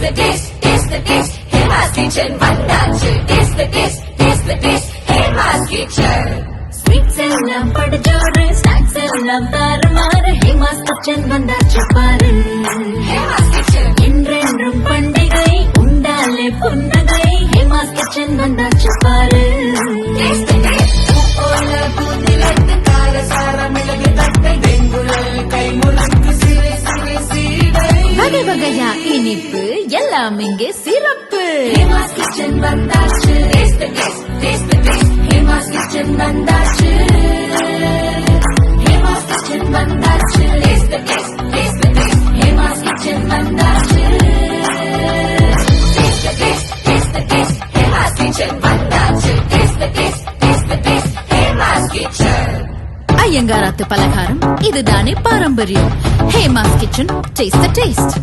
the dish, taste the dish. Hema's Kitchen வந்தாச்சு. Taste the dish, taste the dish. Hema's Kitchen. Sweets எல்லாம் படுஜோறு, snacks எல்லாம் தாறுமாறு. Hema's Kitchen வந்தாச்சு பாரு. Hema's Kitchen. என்றென்றும் பண்டிகை உண்டாலே புன்னகை. Hema's Kitchen வந்தாச்சு பாரு. Taste the dish. உப்போல boondi laddu காரசார மிளகு தட்டை வெங்குழல் கை முழுக்கு சிறு சிறு சீடை. வகை வகையா இனிப்பு எல்லாம் இங்கே சிறப்பு. Hema's Kitchen வந்தாச்சு. Taste the dish, taste the dish. Hema's Kitchen வந்தாச்சு. Hema's Kitchen வந்தாச்சு. Taste the dish, taste the dish. Hema's Kitchen வந்தாச்சு. Taste the dish, taste the dish. Hema's Kitchen வந்தாச்சு. Taste the dish, taste the dish. Hema's Kitchen. ஐயங்காராத்து பலகாரம் இதுதானே பாரம்பரியம். Hema's Kitchen, taste the taste.